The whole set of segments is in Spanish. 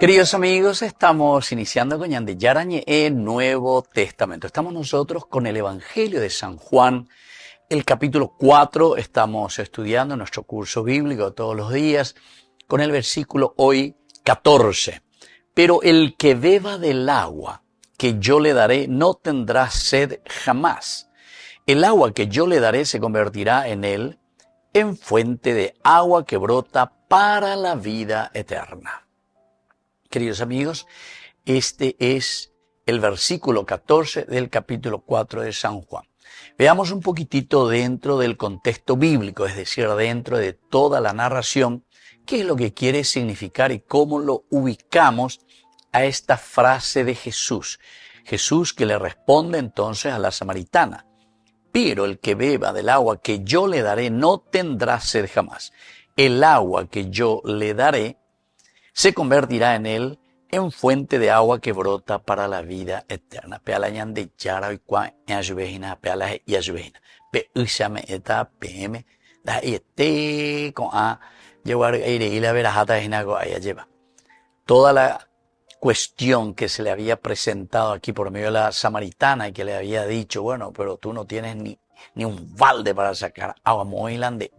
Queridos amigos, estamos iniciando con Yarañe el Nuevo Testamento. Estamos nosotros con el Evangelio de San Juan, el capítulo 4. Estamos estudiando nuestro curso bíblico todos los días con el versículo hoy 14. Pero el que beba del agua que yo le daré no tendrá sed jamás. El agua que yo le daré se convertirá en él en fuente de agua que brota para la vida eterna. Queridos amigos, este es el versículo 14 del capítulo 4 de San Juan. Veamos un poquitito dentro del contexto bíblico, es decir, dentro de toda la narración, qué es lo que quiere significar y cómo lo ubicamos a esta frase de Jesús. Jesús que le responde entonces a la samaritana: pero el que beba del agua que yo le daré no tendrá sed jamás. El agua que yo le daré se convertirá en él en fuente de agua que brota para la vida eterna. Peala ñande yara y kwa yashvehina peala yashvehina. Pe usame eta pm da este con a llevar aire y la verajata hina go aya lleva. Toda la cuestión que se le había presentado aquí por medio de la samaritana y que le había dicho, bueno, pero tú no tienes ni un balde para sacar agua moilande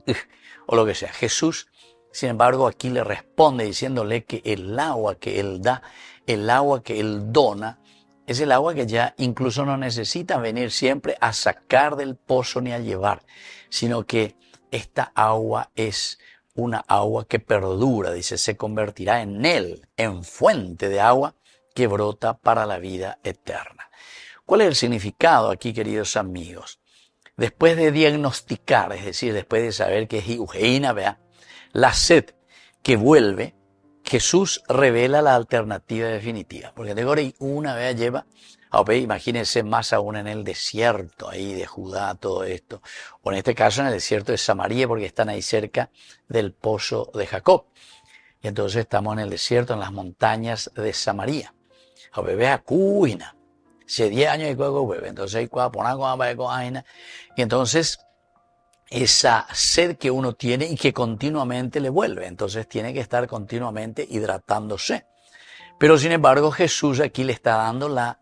o lo que sea. Jesús, sin embargo, aquí le responde diciéndole que el agua que él da, el agua que él dona, es el agua que ya incluso no necesita venir siempre a sacar del pozo ni a llevar, sino que esta agua es una agua que perdura, dice, se convertirá en él, en fuente de agua que brota para la vida eterna. ¿Cuál es el significado aquí, queridos amigos? Después de diagnosticar, es decir, después de saber que es Eugeina, vea, la sed que vuelve, Jesús revela la alternativa definitiva. Porque de una vez lleva, imagínense más aún en el desierto ahí de Judá, todo esto. O en este caso en el desierto de Samaria, porque están ahí cerca del pozo de Jacob. Y entonces estamos en el desierto, en las montañas de Samaria. Bebé a cuina. Hace 10 años y cuando bebé. Entonces, y entonces esa sed que uno tiene y que continuamente le vuelve. Entonces tiene que estar continuamente hidratándose. Pero sin embargo Jesús aquí le está dando la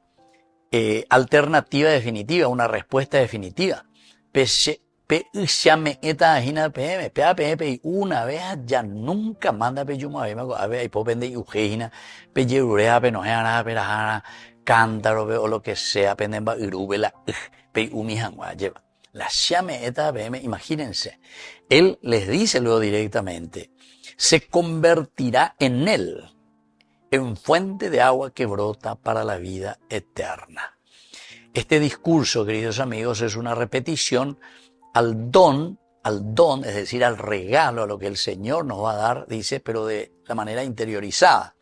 alternativa definitiva, una respuesta definitiva. Una vez ya nunca manda cántaro o lo que sea, la llame eta BM, imagínense. Él les dice luego directamente, se convertirá en él, en fuente de agua que brota para la vida eterna. Este discurso, queridos amigos, es una repetición al don, es decir, al regalo, a lo que el Señor nos va a dar, dice, pero de la manera interiorizada.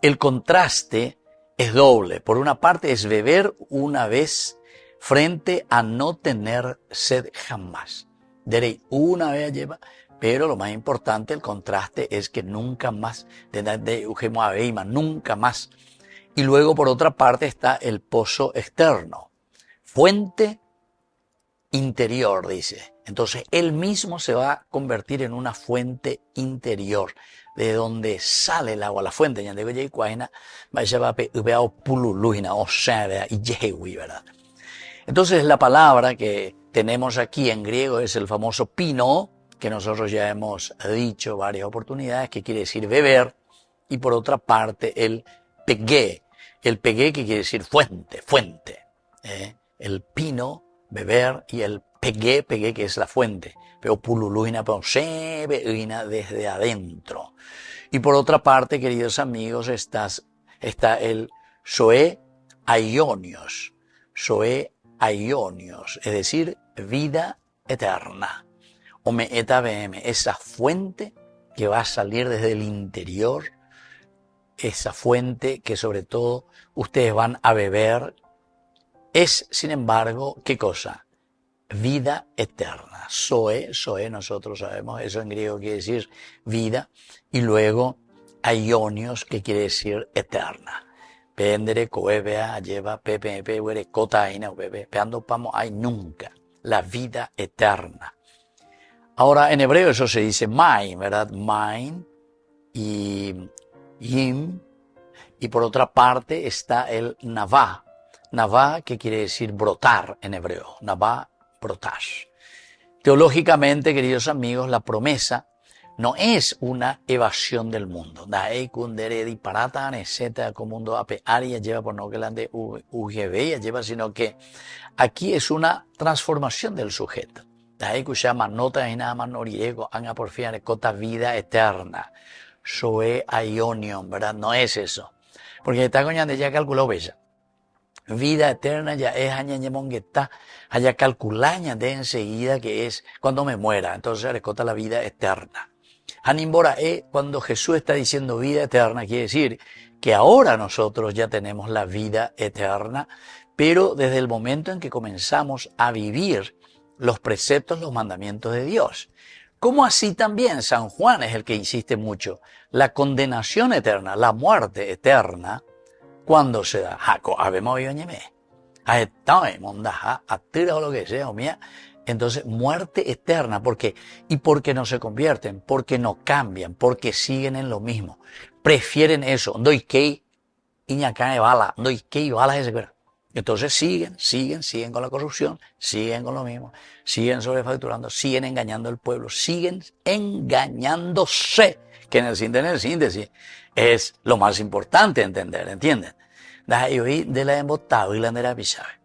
El contraste es doble. Por una parte es beber una vez frente a no tener sed jamás. Diré, una vez lleva, pero lo más importante, el contraste es que nunca más, nunca más. Y luego por otra parte está el pozo externo, fuente interior, dice. Entonces él mismo se va a convertir en una fuente interior, de donde sale el agua, la fuente. Entonces la palabra que tenemos aquí en griego es el famoso pino, que nosotros ya hemos dicho varias oportunidades, que quiere decir beber, y por otra parte el pegué que quiere decir fuente, el pino, beber, y el pegué que es la fuente, pero pululuina, pero se veina desde adentro. Y por otra parte, queridos amigos, está el zoe aionios, es decir, vida eterna. Ome eta bm, esa fuente que va a salir desde el interior, esa fuente que sobre todo ustedes van a beber, es, sin embargo, ¿qué cosa? Vida eterna. Zoe, nosotros sabemos, eso en griego quiere decir vida, y luego aionios, que quiere decir eterna. Pendere, coebea, lleva, pepe, were, cotaina, bebé, peando pamo, hay nunca, la vida eterna. Ahora, en hebreo eso se dice main, ¿verdad? Main, y Yim, y por otra parte está el Navá. Navá, que quiere decir brotar en hebreo. Navá, brotar. Teológicamente, queridos amigos, la promesa no es una evasión del mundo. Daei kundere disparata aneseta como mundo ape aria lleva por no que la de UGB lleva, sino que aquí es una transformación del sujeto. Daei llama nota y nada más noriego, anga porfiare cota vida eterna. Soe aionion, ¿verdad? No es eso. Porque está coñando ya calculó bella. Vida eterna ya es añañemongueta, haya calculaña de enseguida que es cuando me muera. Entonces recota la vida eterna. Hanimbora cuando Jesús está diciendo vida eterna, quiere decir que ahora nosotros ya tenemos la vida eterna, pero desde el momento en que comenzamos a vivir los preceptos, los mandamientos de Dios. Como así también San Juan es el que insiste mucho, la condenación eterna, la muerte eterna, cuando se da, habemos oído ñeme, o lo que sea, o mía, entonces muerte eterna, ¿por qué? Y porque no se convierten, porque no cambian, porque siguen en lo mismo, prefieren eso, doy que iñacá de bala, doy que bala ese cuero. Entonces siguen con la corrupción, siguen con lo mismo, siguen sobrefacturando, siguen engañando al pueblo, siguen engañándose, que en el síntesis es lo más importante entender, ¿entienden? De la embotado y la nera pisabe.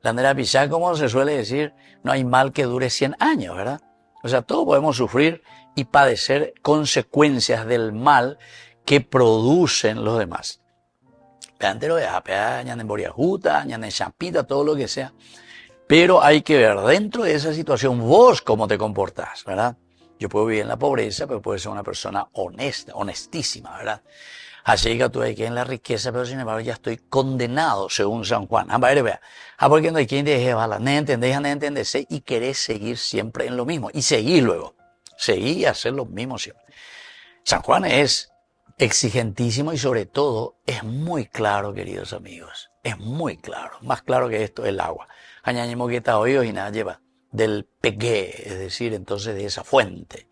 La nera pisabe, como se suele decir, no hay mal que dure 100 años, ¿verdad? O sea, todos podemos sufrir y padecer consecuencias del mal que producen los demás. Peantero de japea, ñan boriajuta, ñan champita, todo lo que sea. Pero hay que ver dentro de esa situación vos cómo te comportás, ¿verdad? Yo puedo vivir en la pobreza, pero puedo ser una persona honesta, honestísima, ¿verdad? Así que tú hay que en la riqueza, pero sin embargo ya estoy condenado, según San Juan. Porque no hay quien deje bala, no entendés, y querés seguir siempre en lo mismo. Y seguir luego. Seguir y hacer lo mismo siempre. San Juan es exigentísimo y sobre todo es muy claro, queridos amigos. Es muy claro. Más claro que esto, el agua. Añañemos que está oído y nada lleva del pegué, es decir, entonces de esa fuente.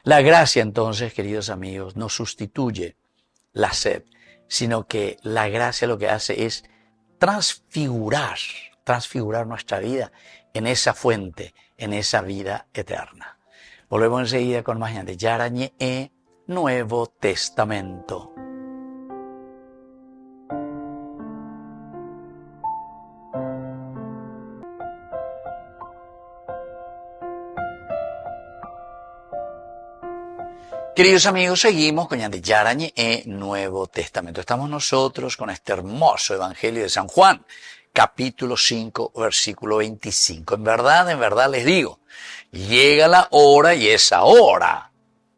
La gracia entonces, queridos amigos, no sustituye la sed, sino que la gracia lo que hace es transfigurar nuestra vida en esa fuente, en esa vida eterna. Volvemos enseguida con más de Yarañe Nuevo Testamento. Queridos amigos, seguimos con Yarañe Nuevo Testamento. Estamos nosotros con este hermoso Evangelio de San Juan, capítulo 5, versículo 25. En verdad les digo, llega la hora y es ahora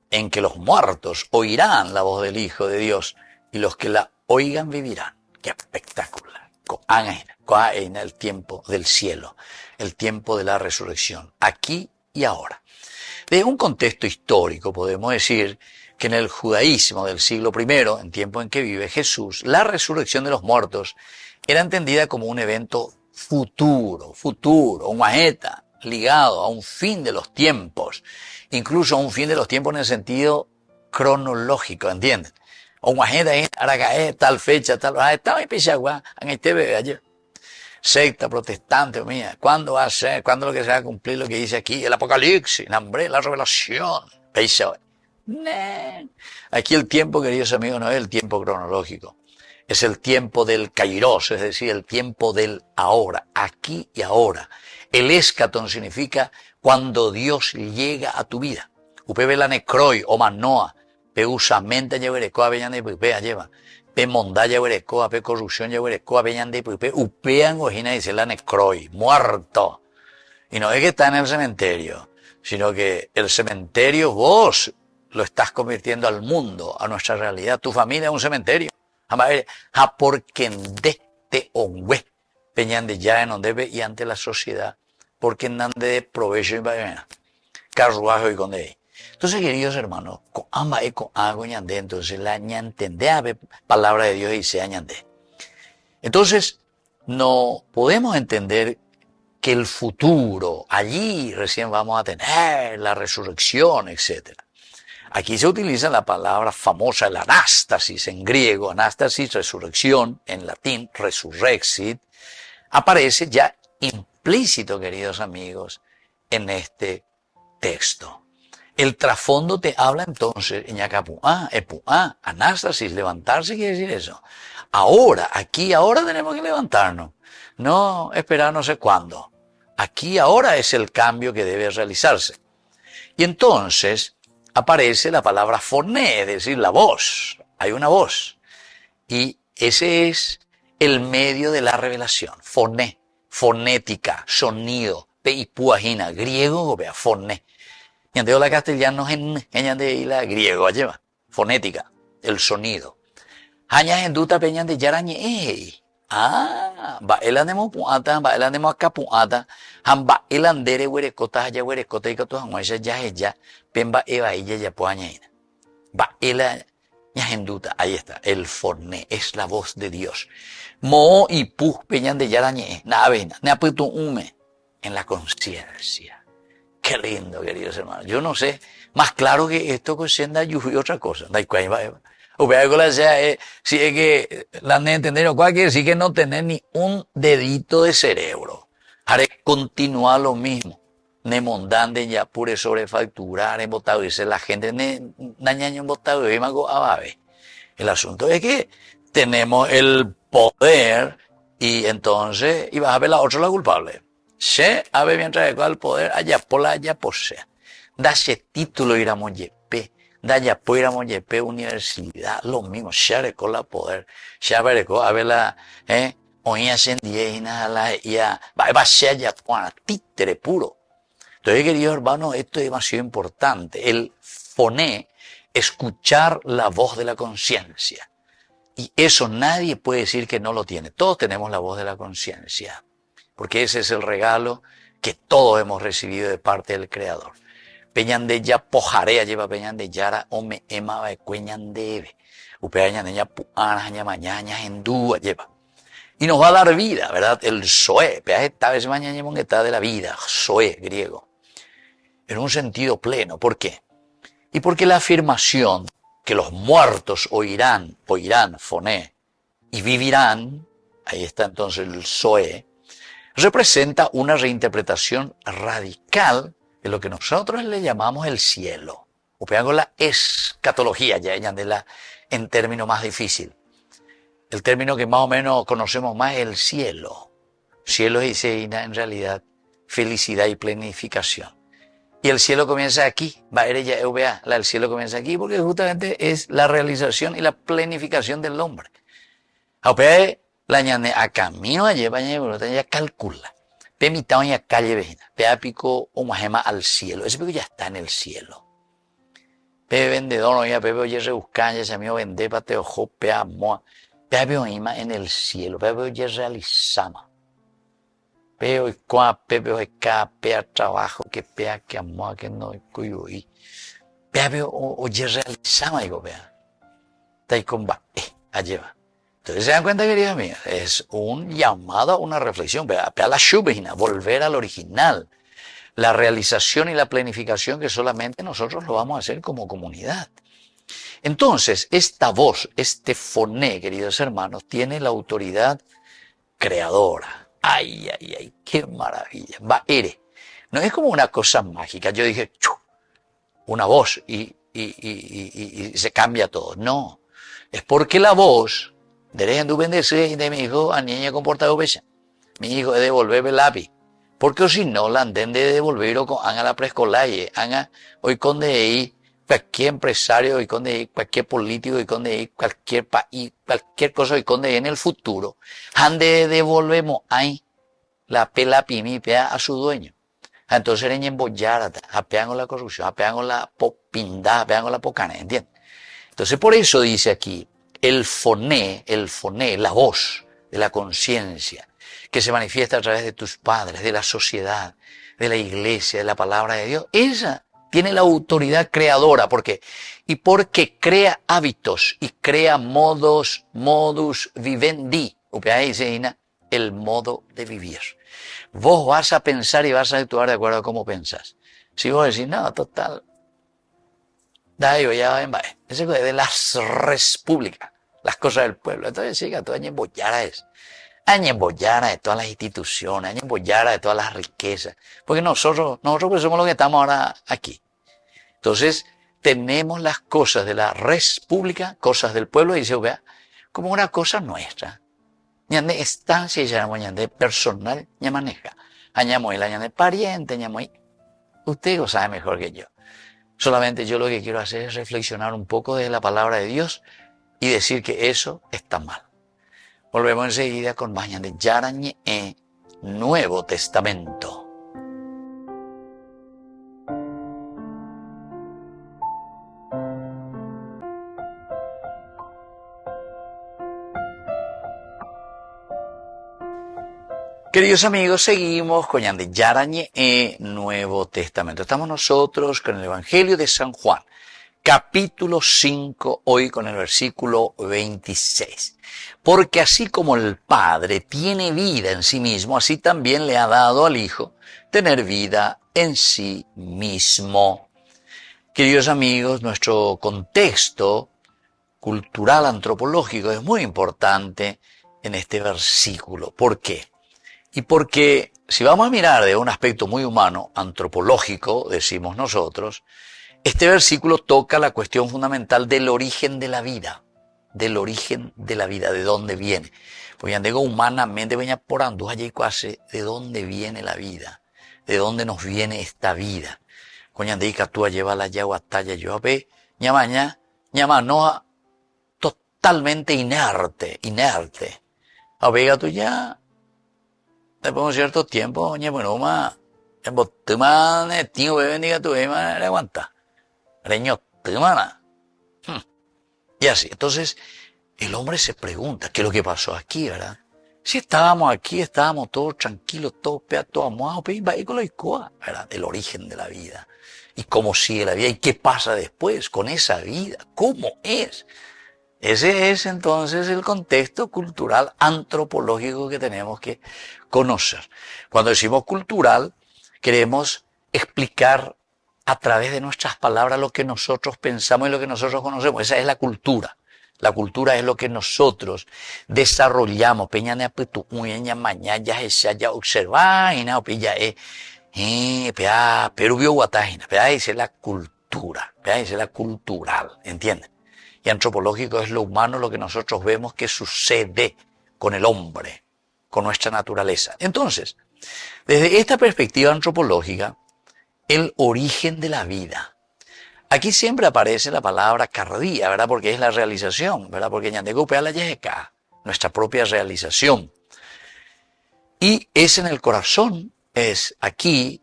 en que los muertos oirán la voz del Hijo de Dios y los que la oigan vivirán. ¡Qué espectacular! En el tiempo del cielo, el tiempo de la resurrección, aquí y ahora. De un contexto histórico podemos decir que en el judaísmo del siglo I, en tiempo en que vive Jesús, la resurrección de los muertos era entendida como un evento futuro, un majeta ligado a un fin de los tiempos, incluso a un fin de los tiempos en el sentido cronológico, ¿entienden? O majeta es Aragaé, tal fecha, tal, estaba en Pichagua, en este bebé ayer. Secta protestante, mía, ¿cuándo va a ser? ¿Cuándo lo que se va a cumplir lo que dice aquí? El Apocalipsis, la revelación. Aquí el tiempo, queridos amigos, no es el tiempo cronológico. Es el tiempo del kairos, es decir, el tiempo del ahora, aquí y ahora. El escatón significa cuando Dios llega a tu vida. Upebe la necroi o manoa, peusamente lleverecoa veñan de pipea lleva. Pe mondaya huerecoa, pe corrupción huerecoa, veñan de pipea, upean ojina dice la necroi, muerto. Y no es que está en el cementerio, sino que el cementerio vos lo estás convirtiendo al mundo, a nuestra realidad. Tu familia es un cementerio. Porque de te ongue, peñan de ya en donde y ante la sociedad, porque nan de provecho y vaina, carruaje y con de. Entonces, queridos hermanos, con ama y con algo ñandé, entonces la ñantendé a palabra de Dios y se añandé. Entonces, no podemos entender que el futuro, allí recién vamos a tener la resurrección, etc. Aquí se utiliza la palabra famosa, el anástasis en griego, anástasis, resurrección, en latín, resurrexit, aparece ya implícito, queridos amigos, en este texto. El trasfondo te habla entonces, anástasis, levantarse quiere decir eso. Ahora, aquí, ahora tenemos que levantarnos, no esperar no sé cuándo. Aquí, ahora es el cambio que debe realizarse. Y entonces aparece la palabra foné, es decir, la voz. Hay una voz. Y ese es el medio de la revelación. Foné, fonética, sonido, peipuagina, griego, vea, foné. Y ante la castellano en la griego, lleva, fonética, el sonido. Haña en duta peñan de yarañe. Va el anemo puata, va el anemo acá puata, hamba el andere huerecota, haya huerecota y cato hanguaya ya ella, pemba eva ella ya puañaina. Va el ñajenduta, ahí está, el forné, es la voz de Dios. Mo y pu peñan de yarañe, na avena, na puesto ume, en la conciencia. Qué lindo, queridos hermanos. Yo no sé, más claro que esto que sienda y otra cosa. Da igual, va. O sea, si es que la de entender o cual quiere decir que no tener ni un dedito de cerebro. Haré continuar lo mismo. Ne mondan de ya pure sobrefacturar en botado. Dice la gente, nañaño en botado y mago ababe. El asunto es que tenemos el poder y entonces, y vas a ver la otra la culpable. Se ave mientras el poder, allá por la, allá por sea. Dache título ir a Monyepe. Daya puira Monyepe universidad, lo mismo, share con la poder, share con a ver la, oía sendiena la ya, va ser ya títere puro. Entonces, queridos hermanos, esto es demasiado importante. El foné, escuchar la voz de la conciencia. Y eso nadie puede decir que no lo tiene. Todos tenemos la voz de la conciencia. Porque ese es el regalo que todos hemos recibido de parte del Creador. Peñan de ya pojarea lleva peñan de yara ome ema va cueñan debe. Upeañan de ya puana mañana en dúa lleva. Y nos va a dar vida, ¿verdad? El zoe, peaje esta vez mañana está de la vida, zoe griego. En un sentido pleno, ¿por qué? Y porque la afirmación que los muertos oirán, foné, y vivirán, ahí está entonces el zoe, representa una reinterpretación radical de lo que nosotros le llamamos el cielo. O pegamos la escatología, ya en término más difícil. El término que más o menos conocemos más es el cielo. Cielo es en realidad felicidad y planificación. Y el cielo comienza aquí. El cielo comienza aquí porque justamente es la realización y la planificación del hombre. La ñane a camino a llevar ya calcula. Pe mitad ya calle vejina. Pe apico o majema al cielo. Ese pico ya está en el cielo. Pe vendedor ya pe oye rebuscan ya se me vende pa te ojo pe amoa. Pe apio ima en el cielo. Pe oye realizama. Pe hoy cua pe ca pe a trabajo que pe a que amoa que no cuyo y. Pe apio oye realizama digo vea. Tai comba a lleva. Entonces se dan cuenta, queridos amigos, es un llamado a una reflexión, a la shubhina, volver al original, la realización y la planificación que solamente nosotros lo vamos a hacer como comunidad. Entonces, esta voz, este foné, queridos hermanos, tiene la autoridad creadora. Ay, ay, ay, qué maravilla. Va-ere. No es como una cosa mágica. Yo dije, ¡chu! Una voz y se cambia todo. No, es porque la voz derechen tu bendecir y de mi hijo a niña comportado bella. Mi hijo es devolverme el lápiz. Porque si no, la anden de devolver o con a la preescolar, hoy con de ahí, cualquier empresario, hoy con de ahí, cualquier político, hoy con de ahí, cualquier país, cualquier cosa, hoy con de ahí en el futuro, han de devolvemos ahí la pela pimipea a su dueño. Entonces eran embollar, apean con la corrupción, apean con la popindad, apean con la pocana, ¿entiendes? Entonces por eso dice aquí, el foné, la voz de la conciencia, que se manifiesta a través de tus padres, de la sociedad, de la iglesia, de la palabra de Dios, esa tiene la autoridad creadora. ¿Por qué? Y porque crea hábitos y crea modus vivendi. El modo de vivir. Vos vas a pensar y vas a actuar de acuerdo a cómo pensás. Si vos decís, no, total, Ese es de las repúblicas, las cosas del pueblo. Entonces, sí, que tú añemboyara es. Añemboyara de todas las instituciones, añemboyara de todas las riquezas. Porque nosotros pues somos los que estamos ahora aquí. Entonces, tenemos las cosas de la república, cosas del pueblo, y dice, vea, como una cosa nuestra. Ñande estancia, ñande personal, ña maneja. Añamo el ñande pariente, ñamo. Usted lo sabe mejor que yo. Solamente yo lo que quiero hacer es reflexionar un poco de la palabra de Dios y decir que eso está mal. Volvemos enseguida con más de Yarañe Nuevo Testamento. Queridos amigos, seguimos con Yarañe Nuevo Testamento. Estamos nosotros con el Evangelio de San Juan, capítulo 5, hoy con el versículo 26. Porque así como el Padre tiene vida en sí mismo, así también le ha dado al Hijo tener vida en sí mismo. Queridos amigos, nuestro contexto cultural antropológico es muy importante en este versículo. ¿Por qué? Y porque si vamos a mirar de un aspecto muy humano, antropológico, decimos nosotros, este versículo toca la cuestión fundamental del origen de la vida, de dónde viene. Pues ya digo humanamente, venía por andu allí casi de dónde viene la vida, de dónde nos viene esta vida. Coña dica tú a llevar la yagua talla yo a ve, ñama no totalmente inerte. A vega tú ya, después de un cierto tiempo, bueno, en botuma de tío bebé diga tu le aguanta. Reño, temana. Y así, entonces, el hombre se pregunta, ¿qué es lo que pasó aquí, verdad? Si estábamos aquí, estábamos todos tranquilos, todos todos amuados, ¿verdad? El origen de la vida. Y cómo sigue la vida, y qué pasa después con esa vida, cómo es. Ese es entonces el contexto cultural antropológico que tenemos que conocer. Cuando decimos cultural, queremos explicar a través de nuestras palabras lo que nosotros pensamos y lo que nosotros conocemos. Esa es la cultura. La cultura es lo que nosotros desarrollamos. Peña apetu, uña mañana ya observar y na pilla pero vio guatajina. Esa es la cultura. Esa es la cultural, ¿entienden? Y antropológico es lo humano, lo que nosotros vemos que sucede con el hombre, con nuestra naturaleza. Entonces, desde esta perspectiva antropológica, el origen de la vida. Aquí siempre aparece la palabra cardía, ¿verdad? Porque es la realización, ¿verdad? Porque ñandegupea la yeca, nuestra propia realización. Y es en el corazón, es aquí,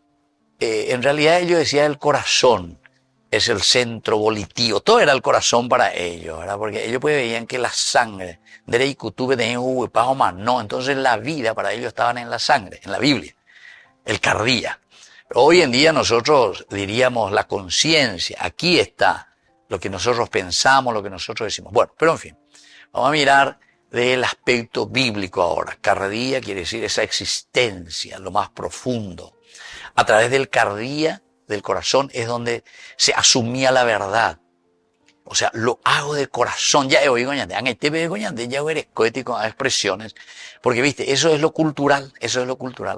en realidad ellos decían el corazón. Es el centro volitivo, todo era el corazón para ellos, ¿verdad? Porque ellos pues veían que la sangre, no, entonces la vida para ellos estaban en la sangre, en la Biblia, el cardía. Pero hoy en día nosotros diríamos la conciencia, aquí está lo que nosotros pensamos, lo que nosotros decimos. Bueno, pero en fin, vamos a mirar del aspecto bíblico ahora. Cardía quiere decir esa existencia, lo más profundo. A través del cardía, del corazón, es donde se asumía la verdad. O sea, lo hago de corazón. Ya he oído, ya eres coético a expresiones. Porque, viste, eso es lo cultural,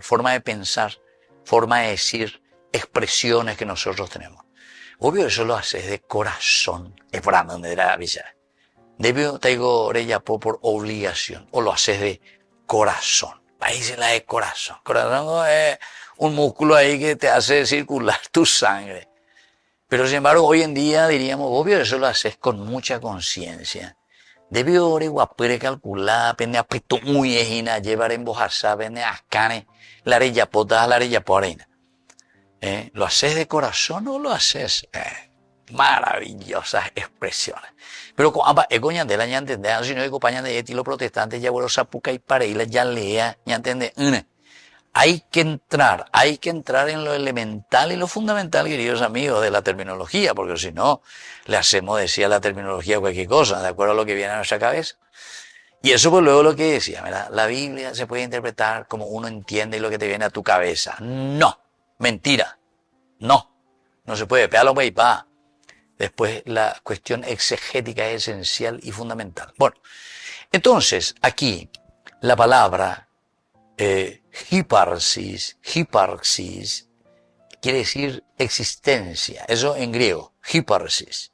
forma de pensar, forma de decir, expresiones que nosotros tenemos. Obvio, eso lo haces de corazón. Es por donde era avisar. Debio traigo orella por obligación, o lo haces de corazón. Ahí se la de corazón. Corazón es un músculo ahí que te hace circular tu sangre. Pero sin embargo, hoy en día diríamos, obvio, eso lo haces con mucha conciencia. Debio ore guapere calcular, pende a pito muy ejina, llevar en bojasa, pende a cane, la arella pota, la arella porena. ¿Lo haces de corazón o lo haces? Maravillosas expresiones. Pero coña de la ya entender, si no hay compañía de estilo protestante, ya bueno, sapuca y pareila, ya lea, ya entiende. Hay que entrar en lo elemental y lo fundamental, queridos amigos, de la terminología, porque si no, le hacemos decir a la terminología cualquier cosa, de acuerdo a lo que viene a nuestra cabeza. Y eso pues luego lo que decía, ¿verdad? La Biblia se puede interpretar como uno entiende lo que te viene a tu cabeza. No, mentira, no se puede, péalo pa' y pa. Después la cuestión exegética es esencial y fundamental. Bueno, entonces aquí la palabra hiparsis quiere decir existencia, eso en griego, hiparsis,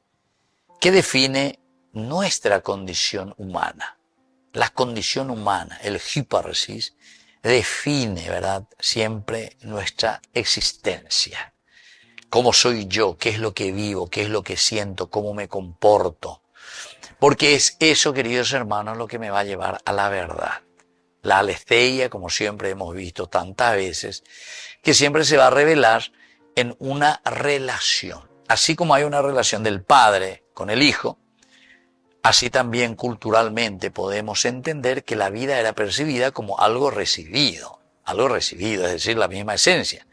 que define nuestra condición humana. La condición humana, el hiparsis, define, ¿verdad?, siempre nuestra existencia. ¿Cómo soy yo? ¿Qué es lo que vivo? ¿Qué es lo que siento? ¿Cómo me comporto? Porque es eso, queridos hermanos, lo que me va a llevar a la verdad. La aletheia, como siempre hemos visto tantas veces, que siempre se va a revelar en una relación. Así como hay una relación del padre con el hijo, así también culturalmente podemos entender que la vida era percibida como algo recibido, es decir, la misma esencia.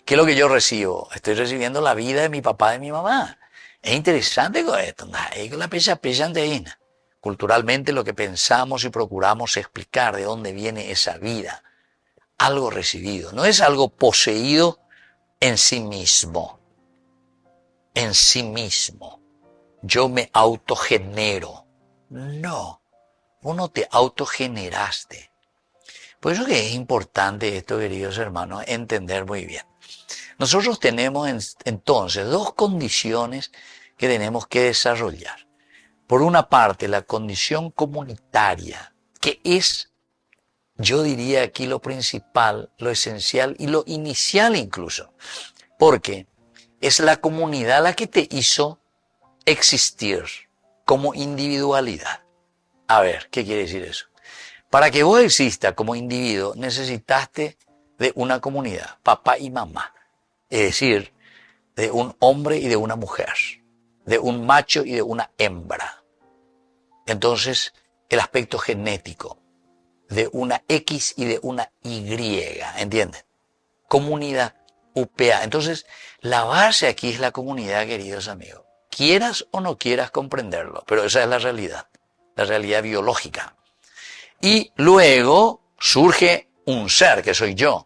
¿Qué es lo que yo recibo? Estoy recibiendo la vida de mi papá y de mi mamá. Es interesante con esto, la pecha anteína. Culturalmente lo que pensamos y procuramos explicar de dónde viene esa vida. Algo recibido, no es algo poseído en sí mismo. En sí mismo. Yo me autogenero. No, vos no te autogeneraste. Por eso que es importante esto, queridos hermanos, entender muy bien. Nosotros tenemos entonces dos condiciones que tenemos que desarrollar. Por una parte, la condición comunitaria, que es, yo diría aquí lo principal, lo esencial y lo inicial incluso, porque es la comunidad la que te hizo existir como individualidad. A ver, ¿qué quiere decir eso? Para que vos existas como individuo, necesitaste de una comunidad, papá y mamá. Es decir, de un hombre y de una mujer, de un macho y de una hembra. Entonces, el aspecto genético, de una X y de una Y, ¿entienden? Comunidad, UPA. Entonces, la base aquí es la comunidad, queridos amigos. Quieras o no quieras comprenderlo, pero esa es la realidad biológica. Y luego surge un ser, que soy yo.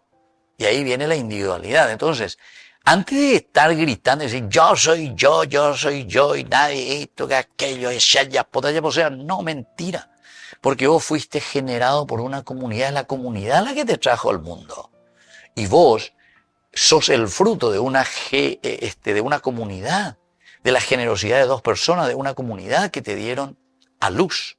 Y ahí viene la individualidad. Entonces, antes de estar gritando y decir, yo soy yo, y nadie esto, que aquello, o sea, no, mentira. Porque vos fuiste generado por una comunidad, es la comunidad la que te trajo al mundo. Y vos sos el fruto de una comunidad, de la generosidad de dos personas, de una comunidad que te dieron a luz.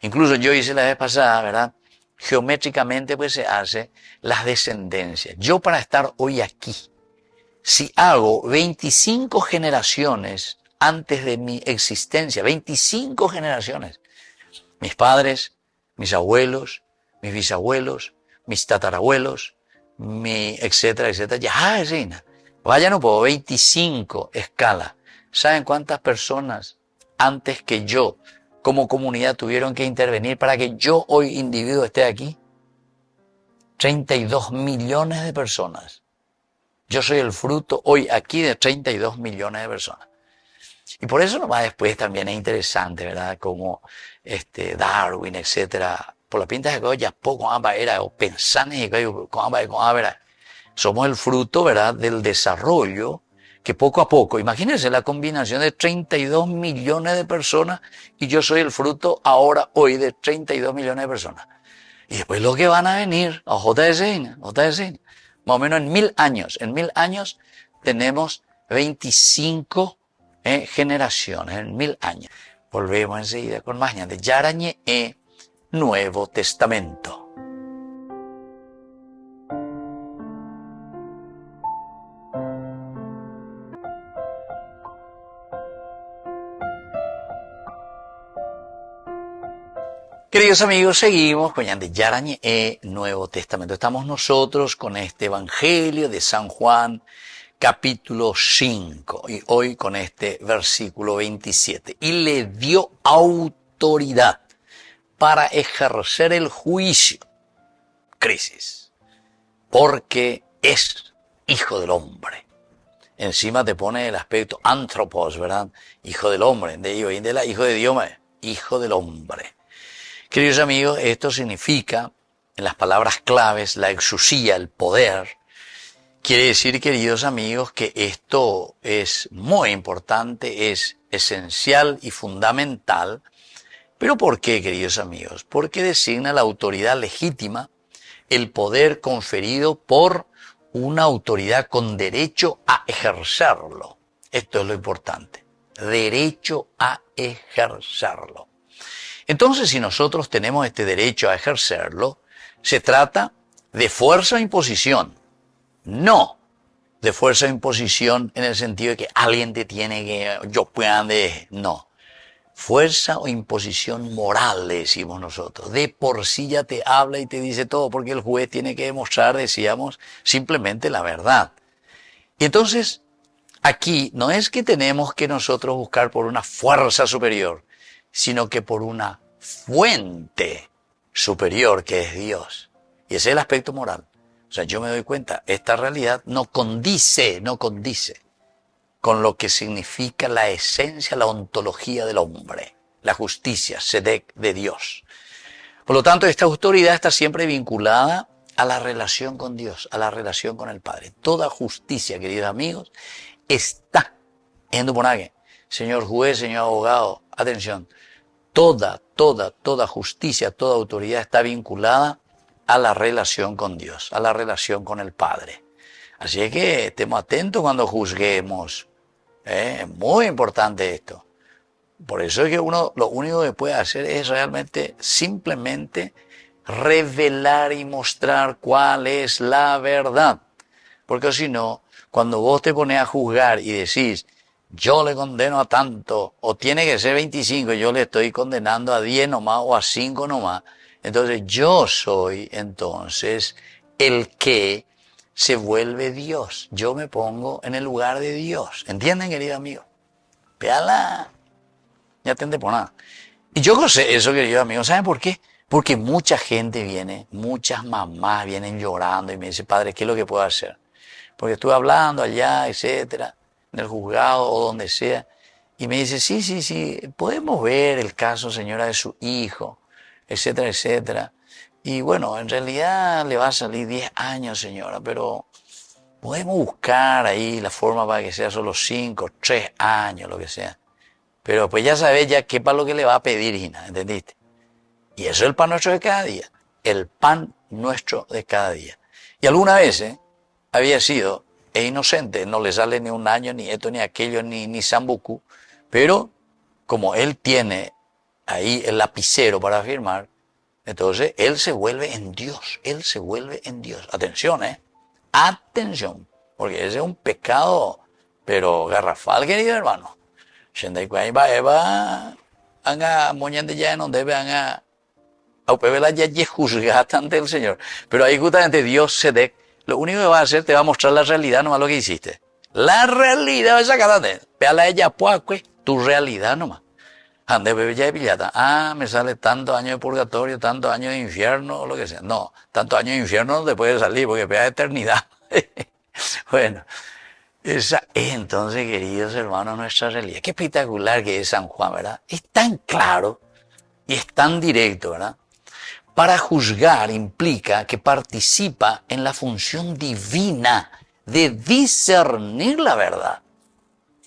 Incluso yo hice la vez pasada, ¿verdad? Geométricamente pues se hace las descendencias. Yo para estar hoy aquí, si hago 25 generaciones antes de mi existencia, 25 generaciones, mis padres, mis abuelos, mis bisabuelos, mis tatarabuelos, etcétera, etcétera, ya, reina. Vaya, no puedo, 25 escala. ¿Saben cuántas personas antes que yo como comunidad tuvieron que intervenir para que yo hoy individuo esté aquí? 32 millones de personas. Yo soy el fruto hoy aquí de 32 millones de personas. Y por eso nomás después también es interesante, ¿verdad? Como Darwin, etcétera. Por la pinta de que ya poco era o pensar en que somos el fruto, ¿verdad? Del desarrollo que poco a poco, imagínense la combinación de 32 millones de personas y yo soy el fruto ahora, hoy, de 32 millones de personas. Y después lo que van a venir, a JSN, más o menos en 1000 años tenemos 25 generaciones, en 1000 años. Volvemos enseguida con más de Yarañe Nuevo Testamento. Queridos amigos, seguimos con Yarañe Nuevo Testamento. Estamos nosotros con este Evangelio de San Juan, capítulo 5, y hoy con este versículo 27. Y le dio autoridad para ejercer el juicio, crisis, porque es hijo del hombre. Encima te pone el aspecto antropos, ¿verdad? Hijo del hombre, hijo de Dios, hijo del hombre. Queridos amigos, esto significa, en las palabras claves, la exusía, el poder, Quiere decir, queridos amigos, que esto es muy importante, es esencial y fundamental. ¿Pero por qué, queridos amigos? Porque designa la autoridad legítima, el poder conferido por una autoridad con derecho a ejercerlo. Esto es lo importante, derecho a ejercerlo. Entonces, si nosotros tenemos este derecho a ejercerlo, se trata de fuerza o imposición, no de fuerza o imposición en el sentido de que alguien te tiene que, yo pueda, no. Fuerza o imposición moral, le decimos nosotros. De por sí ya te habla y te dice todo, porque el juez tiene que demostrar, decíamos, simplemente la verdad. Y entonces, aquí no es que tenemos que nosotros buscar por una fuerza superior, sino que por una fuente superior que es Dios. Y ese es el aspecto moral. O sea, yo me doy cuenta, esta realidad no condice con lo que significa la esencia, la ontología del hombre, la justicia, sedec de Dios. Por lo tanto, esta autoridad está siempre vinculada a la relación con Dios, a la relación con el Padre. Toda justicia, queridos amigos, está en Duponague. Señor juez, señor abogado, atención, toda justicia, toda autoridad está vinculada a la relación con Dios, a la relación con el Padre. Así es que estemos atentos cuando juzguemos. Es muy importante esto. Por eso es que uno lo único que puede hacer es realmente simplemente revelar y mostrar cuál es la verdad. Porque si no, cuando vos te pones a juzgar y decís, yo le condeno a tanto, o tiene que ser 25, yo le estoy condenando a 10 nomás o a 5 nomás, entonces yo soy entonces el que se vuelve Dios. Yo me pongo en el lugar de Dios. ¿Entienden, querido amigo? Véala. Ya tende por nada. Y yo sé eso, querido amigo. ¿Saben por qué? Porque mucha gente viene, muchas mamás vienen llorando y me dicen, padre, ¿qué es lo que puedo hacer? Porque estuve hablando allá, etcétera, en el juzgado o donde sea. Y me dice, sí, podemos ver el caso, señora, de su hijo, etcétera, etcétera. Y bueno, en realidad le va a salir 10 años, señora, pero podemos buscar ahí la forma para que sea solo 5, 3 años, lo que sea. Pero pues ya sabes ya qué para lo que le va a pedir, Gina, ¿entendiste? Y eso es el pan nuestro de cada día, el pan nuestro de cada día. Y alguna vez había sido, es inocente, no le sale ni un año, ni esto, ni aquello, ni sambucu, pero como él tiene ahí el lapicero para firmar, entonces él se vuelve en Dios, él se vuelve en Dios. Atención, atención, porque ese es un pecado, pero garrafal, querido hermano. Eva, anga moñante ya no debe anga aupevela ya juzgada ante el Señor. Pero ahí justamente Dios se lo único que va a hacer te va a mostrar la realidad, nomás lo que hiciste. La realidad, esa cadena. Véala ella, pues, tu realidad nomás. Ande bebé ya de pillata. Ah, me sale tantos años de purgatorio, tantos años de infierno, o lo que sea. No, tantos años de infierno no te puede salir porque pega eternidad. Bueno, esa es entonces, queridos hermanos, nuestra realidad. Qué espectacular que es San Juan, ¿verdad? Es tan claro y es tan directo, ¿verdad? Para juzgar implica que participa en la función divina de discernir la verdad.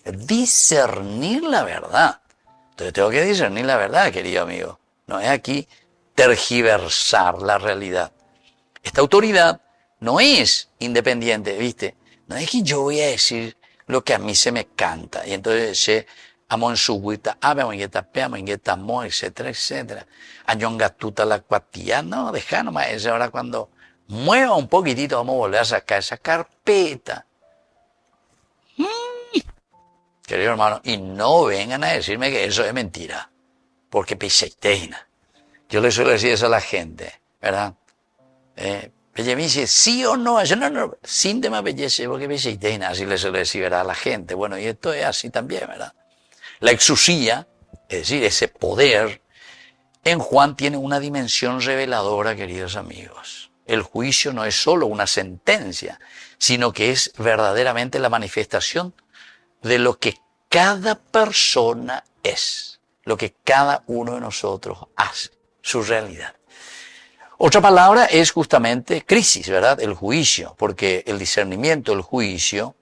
Discernir la verdad. Entonces tengo que discernir la verdad, querido amigo. No es aquí tergiversar la realidad. Esta autoridad no es independiente, ¿viste? No es que yo voy a decir lo que a mí se me canta. Y entonces amo en su guita, ave, peamo, mo, etcétera, etcétera. Añongatuta la cuatilla. No, deja nomás eso. Ahora cuando mueva un poquitito vamos a volver a sacar esa carpeta. Querido hermano, y no vengan a decirme que eso es mentira, porque pecheiteina. Yo le suelo decir eso a la gente, ¿verdad? Ella me dice, sí o no, yo no, sin tema belleza, porque pecheiteina, así le suelo decir, ¿verdad? A la gente. Bueno, y esto es así también, ¿verdad? La exusía, es decir, ese poder, en Juan tiene una dimensión reveladora, queridos amigos. El juicio no es solo una sentencia, sino que es verdaderamente la manifestación de lo que cada persona es, lo que cada uno de nosotros hace, su realidad. Otra palabra es justamente crisis, ¿verdad? El juicio, porque el discernimiento, el juicio,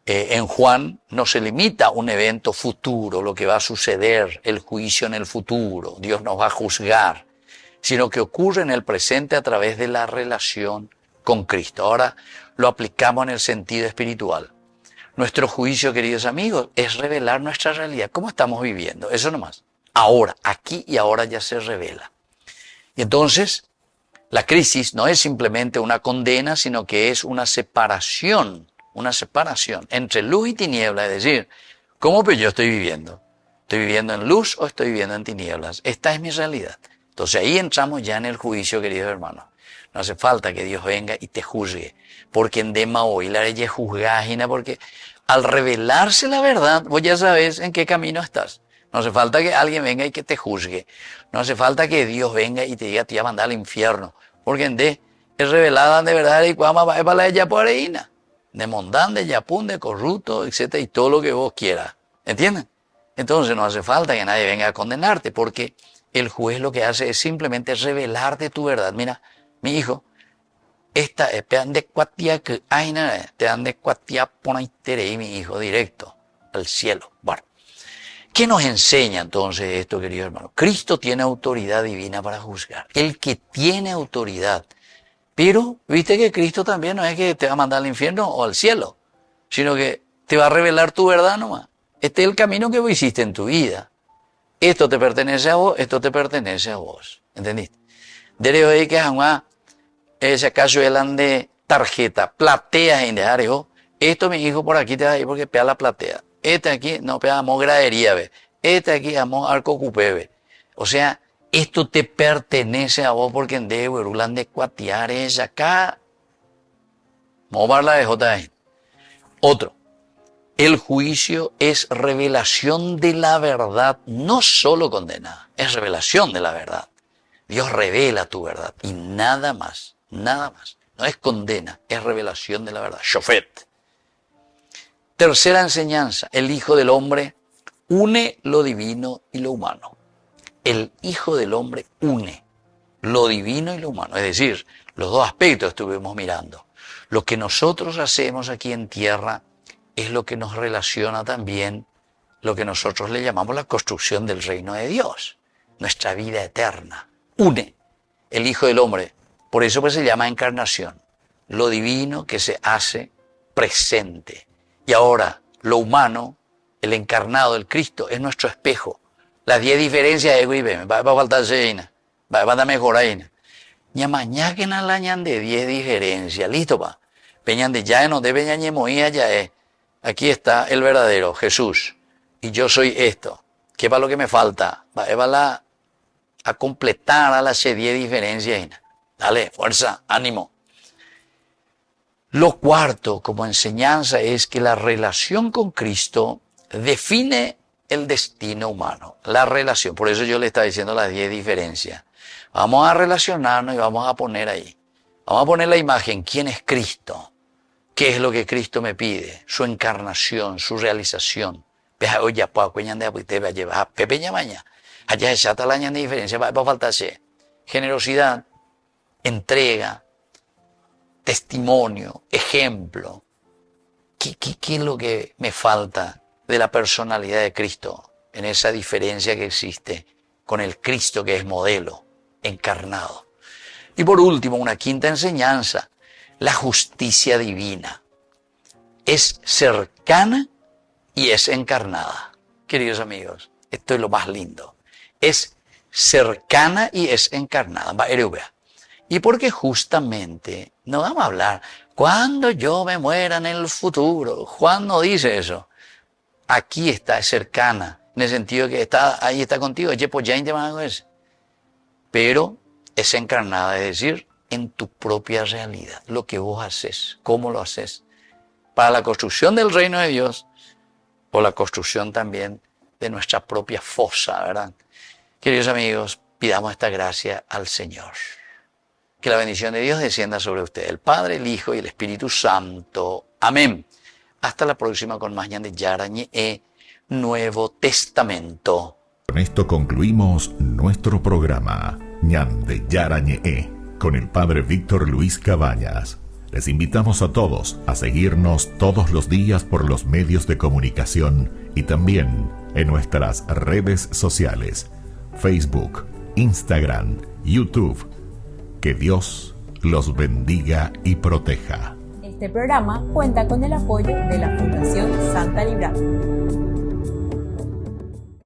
en Juan no se limita a un evento futuro, lo que va a suceder, el juicio en el futuro, Dios nos va a juzgar, sino que ocurre en el presente a través de la relación con Cristo. Ahora lo aplicamos en el sentido espiritual. Nuestro juicio, queridos amigos, es revelar nuestra realidad, cómo estamos viviendo, eso nomás. Ahora, aquí y ahora ya se revela. Y entonces, la crisis no es simplemente una condena, sino que es una separación entre luz y tiniebla, es decir, ¿cómo pues yo estoy viviendo? ¿Estoy viviendo en luz o estoy viviendo en tinieblas? Esta es mi realidad. Entonces ahí entramos ya en el juicio, queridos hermanos. No hace falta que Dios venga y te juzgue, porque en Dema hoy la ley juzgágina, porque al revelarse la verdad, vos ya sabes en qué camino estás. No hace falta que alguien venga y que te juzgue. No hace falta que Dios venga y te diga, te voy a mandar al infierno, porque en D es revelada de verdad y cuama va para la ella por reina. De mondán, de yapún, de corrupto, etcétera, y todo lo que vos quieras. ¿Entienden? Entonces no hace falta que nadie venga a condenarte, porque el juez lo que hace es simplemente revelarte tu verdad. Mira, mi hijo, esta es de cuatia que hay nada, te dan de cuatia ponaiterei, mi hijo, directo al cielo. Bueno, ¿qué nos enseña entonces esto, querido hermano? Cristo tiene autoridad divina para juzgar. El que tiene autoridad. Pero, viste que Cristo también no es que te va a mandar al infierno o al cielo, sino que te va a revelar tu verdad nomás. Este es el camino que vos hiciste en tu vida. Esto te pertenece a vos, esto te pertenece a vos. ¿Entendiste? Dere hoy que jamás, si acaso eran de tarjeta, platea en dejar, esto mi hijo por aquí te va a ir porque pega la platea. Este aquí, no, pegamos gradería, ve. Este aquí, amo arco cupé, ve. O sea, esto te pertenece a vos porque en de Urulan de Cuatiares acá. Movar la de J. Otro. El juicio es revelación de la verdad, no solo condena, es revelación de la verdad. Dios revela tu verdad y nada más, nada más. No es condena, es revelación de la verdad. Shofet. Tercera enseñanza, el Hijo del Hombre une lo divino y lo humano. El Hijo del Hombre une lo divino y lo humano. Es decir, los dos aspectos estuvimos mirando. Lo que nosotros hacemos aquí en tierra es lo que nos relaciona también, lo que nosotros le llamamos la construcción del reino de Dios, nuestra vida eterna. Une el Hijo del Hombre. Por eso pues se llama encarnación. Lo divino que se hace presente. Y ahora, lo humano, el encarnado, el Cristo, es nuestro espejo. Las 10 diferencias de Guibe, va a faltarse una, va a mejorar una. Ñamañá que na la ñan de 10 diferencias, listo pa. Peñan de ya no debe ñañemoía ya es. Aquí está el verdadero, Jesús. Y yo soy esto. ¿Qué va lo que me falta? Va a completar a las 10 diferencias. Dale, fuerza, ánimo. Lo cuarto como enseñanza es que la relación con Cristo define el destino humano. La relación. Por eso yo le estaba diciendo las 10 diferencias. Vamos a relacionarnos y vamos a poner ahí. Vamos a poner la imagen. ¿Quién es Cristo? ¿Qué es lo que Cristo me pide? Su encarnación, su realización. Generosidad, entrega, testimonio, ejemplo. ¿Qué es lo que me falta de la personalidad de Cristo en esa diferencia que existe con el Cristo que es modelo, encarnado? Y por último, una quinta enseñanza, la justicia divina. Es cercana y es encarnada. Queridos amigos, esto es lo más lindo. Es cercana y es encarnada. Y porque justamente, no vamos a hablar, cuando yo me muera en el futuro. Juan no dice eso. Aquí está, es cercana, en el sentido que está, ahí está contigo. Pero es encarnada, es decir, en tu propia realidad, lo que vos haces, cómo lo haces, para la construcción del reino de Dios o la construcción también de nuestra propia fosa, ¿verdad? Queridos amigos, pidamos esta gracia al Señor. Que la bendición de Dios descienda sobre usted, el Padre, el Hijo y el Espíritu Santo. Amén. Hasta la próxima con más Ñan de Yarañe, Nuevo Testamento. Con esto concluimos nuestro programa Ñan de Yarañe. con el Padre Víctor Luis Cabañas. Les invitamos a todos a seguirnos todos los días por los medios de comunicación y también en nuestras redes sociales, Facebook, Instagram, YouTube. Que Dios los bendiga y proteja. Este programa cuenta con el apoyo de la Fundación Santa Librada.